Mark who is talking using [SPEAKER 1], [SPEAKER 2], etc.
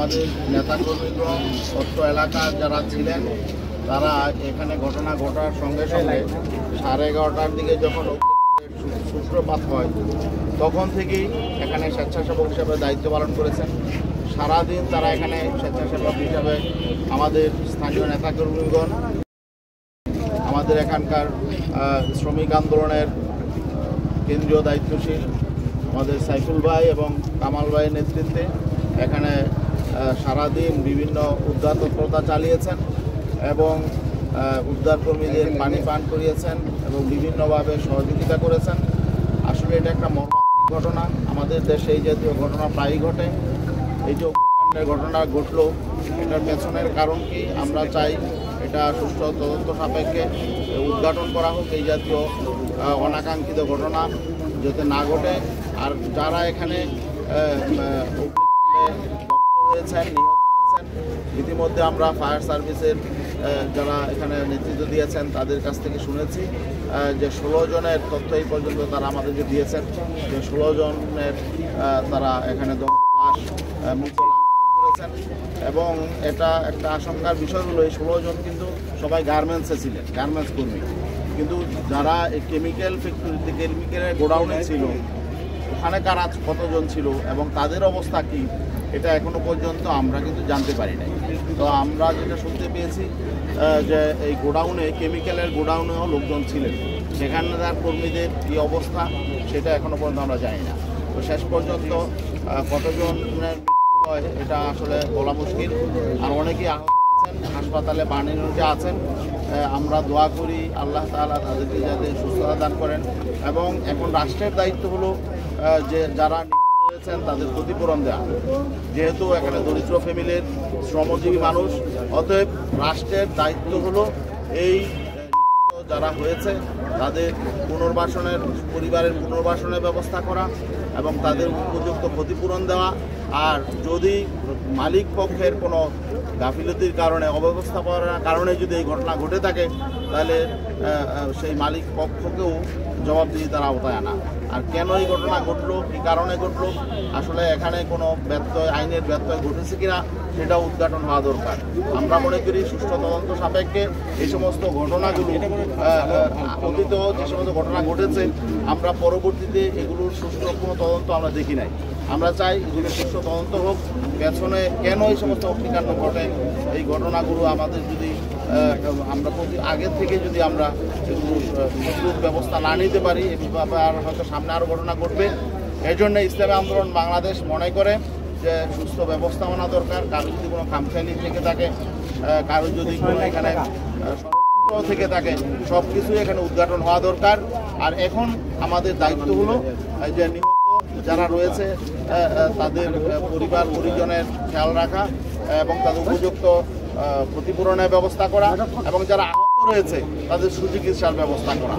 [SPEAKER 1] আমাদের নেতাকর্মীগণ অত্র এলাকার যারা ছিলেন তারা এখানে ঘটনা ঘটার সঙ্গে সঙ্গে 11:30টার দিকে যখন সূত্রপাত হয় তখন থেকেই এখানে স্বেচ্ছাসেবক হিসাবে দায়িত্ব পালন করেছেন। সারাদিন তারা এখানে স্বেচ্ছাসেবক হিসাবে আমাদের স্থানীয় নেতাকর্মীগণ, আমাদের এখানকার শ্রমিক আন্দোলনের কেন্দ্রীয় দায়িত্বশীল আমাদের সাইফুল ভাই এবং কামাল ভাইয়ের নেতৃত্বে এখানে সারাদিন বিভিন্ন উদ্ধার তৎপরতা চালিয়েছেন এবং উদ্ধারকর্মীদের পানি পান করিয়েছেন এবং বিভিন্নভাবে সহযোগিতা করেছেন। আসলে এটা একটা মর্মান্তিক ঘটনা। আমাদের দেশে এই জাতীয় ঘটনা প্রায়ই ঘটে। এই যে অগ্নিকাণ্ডের ঘটনা ঘটল, এটার পেছনের কারণ কি আমরা চাই এটা সুষ্ঠু তদন্ত সাপেক্ষে উদ্ঘাটন করা হোক। এই জাতীয় অনাকাঙ্ক্ষিত ঘটনা যাতে না ঘটে। আর যারা এখানে হয়েছেন, নিহত হয়েছেন, ইতিমধ্যে আমরা ফায়ার সার্ভিসের যারা এখানে নেতৃত্ব দিয়েছেন তাদের কাছ থেকে শুনেছি যে 16 জনের তথ্য এই পর্যন্ত তারা আমাদেরকে দিয়েছেন যে 16 জনের তারা এখানে লাশ মৃত করেছেন। এবং এটা একটা আশঙ্কার বিষয় হলো এই 16 জন কিন্তু সবাই গার্মেন্টসে ছিলেন, গার্মেন্টস কর্মী। কিন্তু যারা এই কেমিক্যালের গোডাউনে ছিল ওখানে কারা কতজন ছিল এবং তাদের অবস্থা কি এটা এখনো পর্যন্ত আমরা কিন্তু জানতে পারি নাই। তো আমরা যেটা শুনতে পেয়েছি যে এই গোডাউনে, কেমিক্যালের গোডাউনেও লোকজন ছিলেন, সেখানকার কর্মীদের কী অবস্থা সেটা এখনো পর্যন্ত আমরা জানি না। তো শেষ পর্যন্ত কতজনের মৃত্যু হয় এটা আসলে বলা মুশকিল। আর অনেকেই আহত আছেন, হাসপাতালে বাণীতে আছেন। আমরা দোয়া করি আল্লাহ তাআলা তাদেরকে যাতে সুস্থতা দান করেন এবং এখন রাষ্ট্রের দায়িত্ব হলো যে যারা হয়েছেন তাদের ক্ষতিপূরণ দেওয়া। যেহেতু এখানে দরিদ্র ফ্যামিলির শ্রমজীবী মানুষ, অতএব রাষ্ট্রের দায়িত্ব হলো এই যারা হয়েছে তাদের পুনর্বাসনের, পরিবারের পুনর্বাসনের ব্যবস্থা করা এবং তাদের উপযুক্ত ক্ষতিপূরণ দেওয়া। আর যদি মালিক পক্ষের কোনো গাফিলতির কারণে, অব্যবস্থাপনার কারণে যদি এই ঘটনা ঘটে থাকে তাহলে সেই মালিক পক্ষকেও জবাবদিহিতার আওতায় আনা। আর কেন এই ঘটনা ঘটলো, কী কারণে ঘটলো, আসলে এখানে কোনো ব্যত্যয়, আইনের ব্যত্যয় ঘটেছে কিনা সেটা উদ্ঘাটন হওয়া দরকার। আমরা মনে করি সুষ্ঠু তদন্ত সাপেক্ষে এই সমস্ত ঘটনাগুলো, অতীত যে সমস্ত ঘটনা ঘটেছে আমরা পরবর্তীতে এগুলোর সুষ্ঠু কোনো তদন্ত আমরা দেখি নাই। আমরা চাই এগুলো সুষ্ঠু তদন্ত হোক, পেছনে কেন এই সমস্ত অগ্নিকাণ্ড ঘটে এই ঘটনাগুলো আমাদের যদি আমরা আগের থেকে যদি আমরা এগুলোর ব্যবস্থা না নিতে পারি এভাবে আর হয়তো সামনে আরও ঘটনা ঘটবে। এই জন্য ইসলামী আন্দোলন বাংলাদেশ মনে করে যে সুস্থ ব্যবস্থাপনা দরকার। কারো যদি কোনো খামখেয়ালি থেকে থাকে, কারো যদি কোনো এখানে ষড়যন্ত্র থেকে থাকে, সব কিছুই এখানে উদ্ঘাটন হওয়া দরকার। আর এখন আমাদের দায়িত্ব হলো যে নিহত যারা রয়েছে তাদের পরিবার পরিজনের খেয়াল রাখা এবং তাদের উপযুক্ত ক্ষতিপূরণের ব্যবস্থা করা এবং যারা আহত রয়েছে তাদের সুচিকিৎসার ব্যবস্থা করা।